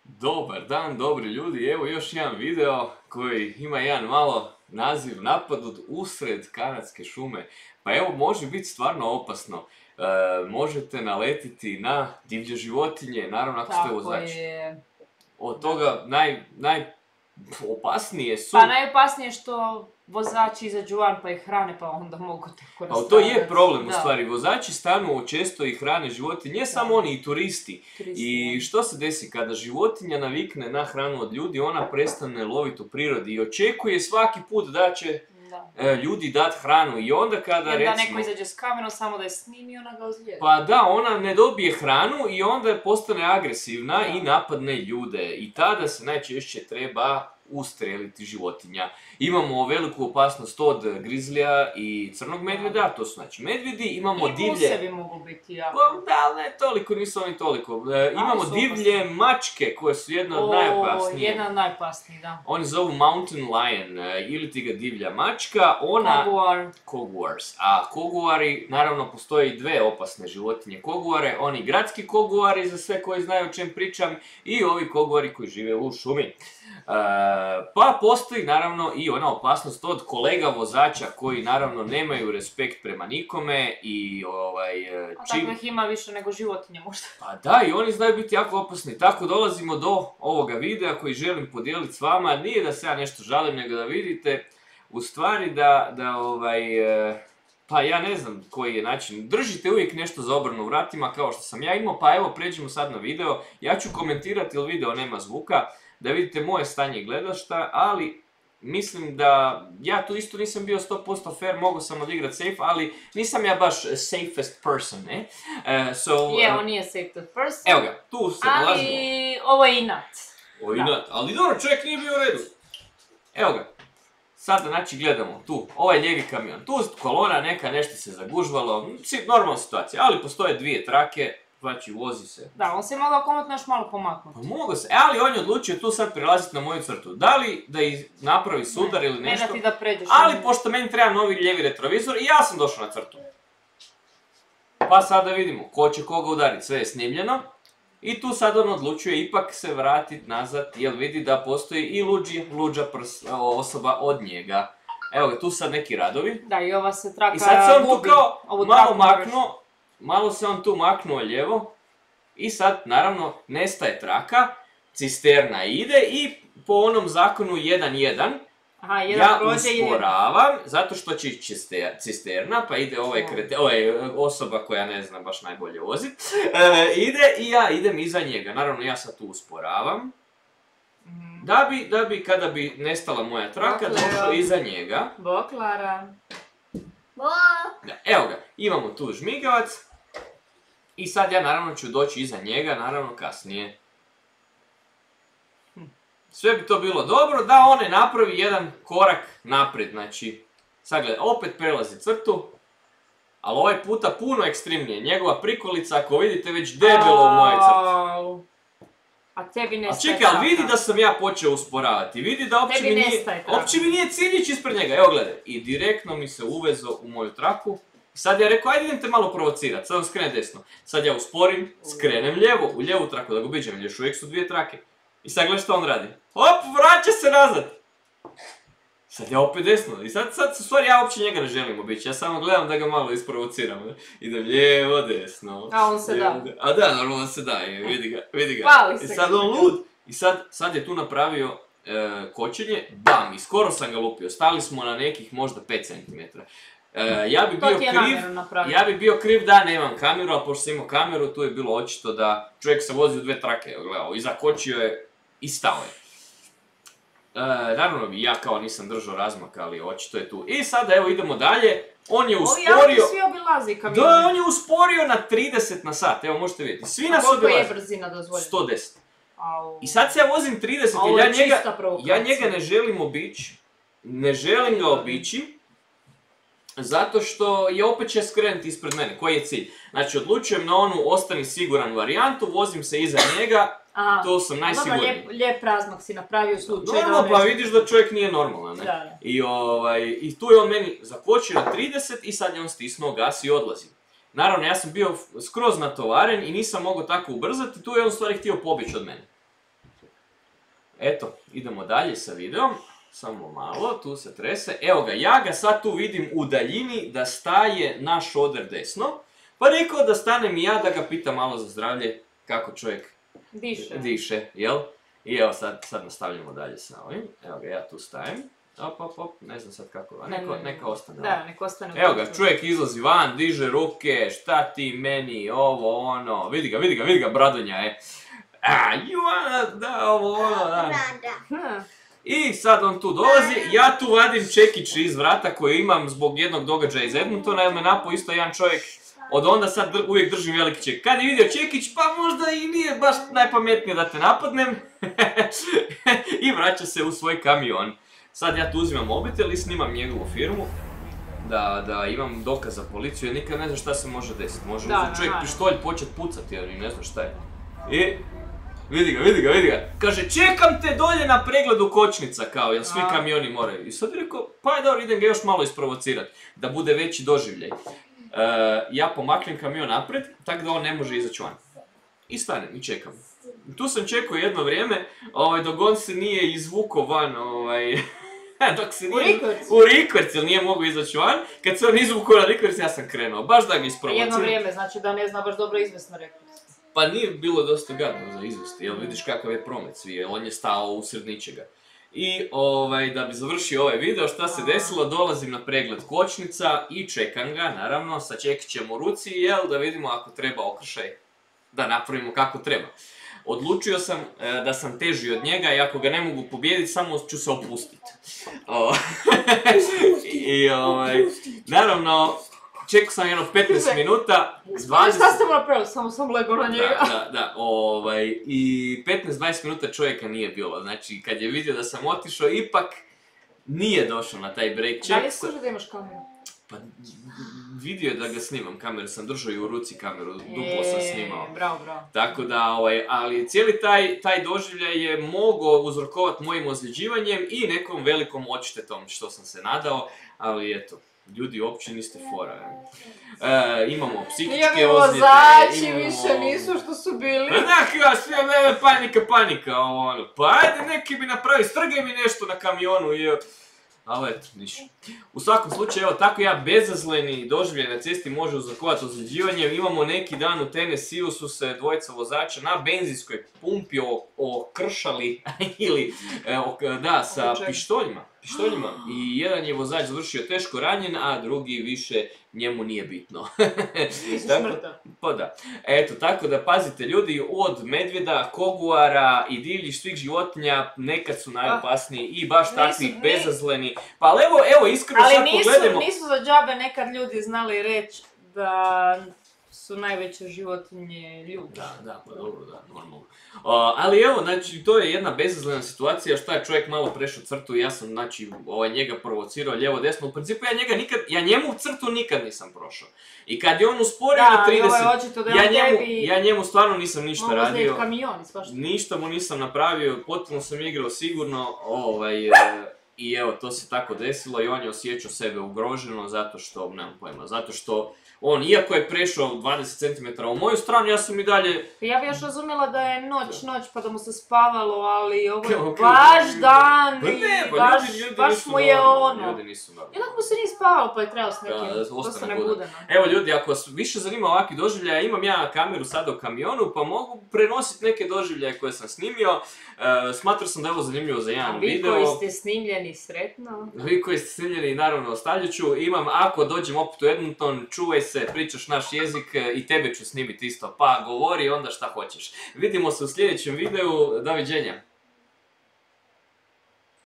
Dobar dan, dobri ljudi, evo još jedan video koji ima jedan malo naziv Napad usred kanadske šume. Pa evo, može biti stvarno opasno. Možete naletiti na divlje životinje, naravno ako ste vozači. Tako je. Od toga najopasnije su... Pa najopasnije što vozači izađu van pa ih hrane pa onda mogu tako nastradati. To je problem u stvari, vozači stanu često i hrane životinje, ne samo oni i turisti. I što se desi kada životinja navikne na hranu od ljudi, ona prestane loviti u prirodi i očekuje svaki put da će ljudi dati hranu i onda kada jer recimo... da neko izađe s kamerom samo da je snimi, ona ga ozlijedi. Pa da, ona ne dobije hranu i onda postane agresivna i napadne ljude. I tada se najčešće treba ustreliti životinja. Imamo veliku opasnost od grizlija i crnog medvjeda, to su znači medvjedi, imamo divlje... I pusevi mogu biti jako. Da, ali ne toliko, nisu oni toliko. Imamo divlje mačke koje su jedna od najopasnijih. Jedna od najopasnijih, da. Oni zovu mountain lion ili ti ga divlja mačka, ona... Koguars. A koguari, naravno postoje i dve opasne životinje koguare, oni gradski koguari, za sve koji znaju o čem pričam, i ovi koguari koji žive u šumi. Pa postoji naravno i ona opasnost od kolega vozača koji naravno nemaju respekt prema nikome i A takvih ima više nego životinje možda. Pa da, i oni znaju biti jako opasni. Tako dolazimo do ovoga videa koji želim podijeliti s vama. Nije da se ja nešto žalim, nego da vidite u stvari pa ja ne znam koji je način. Držite uvijek nešto za obranu u vratima kao što sam ja imao, pa evo pređemo sad na video. Ja ću komentirati jer video nema zvuka, da vidite moje stanje gledišta, ali mislim da ja tu isto nisam bio 100% fair, mogu sam odigrat safe, ali nisam ja baš safest person, ne? On nije safest person. Evo ga, tu se dolazimo. Ali ovo je inat. Ovo je inat, ali dobro, čovjek nije bio u redu. Evo ga. Sada, znači, gledamo tu, ovaj lijevi kamion, tu kolona neka, nešto se zagužvalo, normalna situacija, ali postoje dvije trake, znači vozi se. Da, on se mogao komotno još malo pomaknuti. Pa mogao se, ali on je odlučio tu sad prelaziti na moju crtu. Da li da napravi sudar ili nešto, ne da ti da pređeš. Ali pošto meni treba novi lijevi retrovizor, i ja sam došao na crtu. Pa sada vidimo ko će koga udariti, sve je snimljeno. I tu sad on odlučuje ipak se vratiti nazad, jer vidi da postoji i luđa osoba od njega. Evo ga, tu sad neki radovi. Da, i ova se traka gubi. I sad se on tu kao malo se on tu maknuo lijevo. I sad, naravno, nestaje traka, cisterna ide i po onom zakonu 1-1. Ja usporavam, zato što će ići cisterna, pa ide osoba koja ne zna baš najbolje vozit, ide i ja idem iza njega. Naravno, ja sad tu usporavam, da bi kada bi nestala moja traka, došao iza njega. Bok, Lara. Evo ga, imamo tu žmigavac i sad ja naravno ću doći iza njega, naravno kasnije. Sve bi to bilo dobro da on ne napravi jedan korak naprijed, znači, sad gledaj, opet prelazi crtu, ali ovaj puta puno ekstremnije, njegova prikolica, ako vidite, već debelo u mojoj crti. A tebi nestaje traka. A čekaj, ali vidi da sam ja počeo usporavati, vidi da uopće mi nije cilj ići ispred njega, evo gledaj, i direktno mi se uvezo u moju traku. Sad ja rekao, ajde idem te malo provocirat, sad on skrene desno, sad ja usporim, skrenem lijevo, u lijevu traku da ga obiđem, još uvijek su dvije trake. I sad gledaj što on radi. Hop, vraća se nazad! Sad ja opet desno. I sad u stvari ja uopće njega ne želim obići. Ja samo gledam da ga malo isprovociram. Idem lijevo, desno. A on se da. A da, normalno se da. Vidi ga. I sad on lud. I sad je tu napravio kočenje. Bam! I skoro sam ga lupio. Stali smo na nekih možda 5 cm. Ja bi bio kriv da nemam kameru, ali pošto sam imao kameru, tu je bilo očito da čovjek se vozi u dve trake. Gledao, i zakočio je i stao je. Naravno ja kao nisam držao razmak, ali očito je tu. I sada evo idemo dalje. On je usporio... svi obilazi kamion. Da, on je usporio na 30 na sat, evo možete vidjeti. Svi nas obilazi. Koliko je brzina dozvoljena? 110. I sad se ja vozim 30 jer ja njega ne želim obići. Ne želim ga obići. Zato što je opet će skrenuti ispred mene. Koji je cilj? Znači odlučujem na onu ostani siguran varijantu, vozim se iza njega. To sam najsigurniji. Dobro, lijep razmak si napravio u slučaju. Normalno, pa vidiš da čovjek nije normalan, ne? I tu je on meni zakočio na 30 i sad je on stisnuo gas i odlazi. Naravno, ja sam bio skroz natovaren i nisam mogao tako ubrzati, tu je on stvari htio pobjeći od mene. Eto, idemo dalje sa videom. Samo malo, tu se trese. Evo ga, ja ga sad tu vidim u daljini da staje na šoder desno. Pa rekao da stanem i ja da ga pitam malo za zdravlje, kako čovjek diše, jel? I evo sad nastavljamo dalje sa ovim. Evo ga, ja tu stajem. Op, ne znam sad kako, neka ostane. Da, neka ostane. Evo ga, čovjek izlazi van, diže ruke, šta ti meni, ovo, ono, vidi ga, Bradonja je. Da, ovo, ono, da. I sad on tu dolazi, ja tu vadim čekić iz vrata koji imam zbog jednog događaja iz Edmontona, jer me napao isto jedan čovjek, od onda sad uvijek držim veliki ček. Kad je vidio čekić, pa možda i nije baš najpametnije da te napadnem. I vraća se u svoj kamion. Sad ja tu uzimam mobitel i snimam njegovu firmu, da imam dokaz za policiju, jer nikad ne znam šta se može desiti. Može uzeti čovjek pištolj počet pucati, jer ne znam šta je. I vidi ga. Kaže, čekam te dolje na pregledu kočnica, kao, jer svi kamioni moraju. I sad je rekao, pa je dobro, idem ga još malo isprovocirati, da bude veći doživljaj. Ja pomaknem kamion napred, tako da on ne može izaći van. I stanem i čekam. Tu sam čekao jedno vrijeme, dok on se nije izvukao van, dok se nije... U rikverc, jer nije mogao izaći van. Kad se on izvukao na rikverc, ja sam krenuo, baš da ga isprovociram. Jedno vrijeme, znači da ne zna baš dobro izvest na rikverc. Pa nije bilo dosta gadno za izvesti, jel vidiš kakav je promet svi, on je stao usred ničega. I da bi završio ovaj video, šta se desilo, dolazim na pregled kočnica i čekam ga, naravno, sa čekićem u ruci, jel, da vidimo ako treba okršaj, da napravimo kako treba. Odlučio sam da sam teži od njega i ako ga ne mogu pobijediti, samo ću se opustiti. I naravno, čekao sam jedno 15 minuta. Šta ste mu napravili? Samo sam legao na njega. Da. I 15-20 minuta čovjeka nije bilo. Znači, kad je vidio da sam otišao, ipak nije došao na taj break check. Da li skužio da imaš kameru? Pa, vidio je da ga snimam, kameru sam držao i u ruci kameru, duplo sam snimao. Bravo. Tako da, ali cijeli taj doživljaj je mogao uzrokovati mojim ozljeđivanjem i nekom velikom odštetom što sam se nadao, ali eto. Ljudi, uopće niste fora. Imamo psihičke ozljede, vozači više nisu što su bili. Da, sve panika, pa ajde neki mi napravi, strgaj mi nešto na kamionu i... Ali eto, ništa. U svakom slučaju, evo tako ja bezazleni doživljaj na cesti može uzrokovati ozljeđivanje. Imamo neki dan u Tennessee-u su se dvojica vozača na benzinskoj pumpi okršali, ili, da, sa pištoljima. I jedan je vozač završio teško ranjen, a drugi više njemu nije bitno. Pa da. Eto, tako da pazite ljudi, od medvjeda, koguara i divljih svih životinja nekad su najopasniji i baš takvi bezazleni. Pa ali evo iskreno sad pogledajmo. Ali nisu za džabe nekad ljudi znali reći da su najveće životinje ljudi. Da, pa dobro, da, normalno. Ali evo, znači, to je jedna bezazlena situacija, šta je čovjek malo prešao crtu i ja sam, znači, njega provocirao lijevo desno. U principu ja njemu crtu nikad nisam prošao. I kad je on usporio na 30, ja njemu stvarno nisam ništa radio. Ništa mu nisam napravio, potpuno sam igrao sigurno, i evo, to se tako desilo i on je osjećao sebe ugroženo zato što, nemam pojma, zato što on, iako je prešao 20 cm u moju stranu, ja sam i dalje... Ja bi još razumjela da je noć pa da mu se spavalo, ali ovo je baš dan i baš mu je ono. Ljudi nisu normalni. Jednak mu se nije spavalo pa je trebao s nekim, dosta nebudeno. Evo ljudi, ako vas više zanima ovakvi doživljaja, imam ja kameru sada u kamionu pa mogu prenositi neke doživljaje koje sam snimio. Smatrao sam da je ovo zanimljivo za jedan video. A vi koji ste snimljeni, sretno. Vi koji ste snimljeni, naravno, ostavljat ću. Imam, ako dođem opet u Edmonton, čuvaj se, pričaš naš jezik i tebe ću snimiti isto. Pa govori onda šta hoćeš. Vidimo se u sljedećem videu, doviđenja.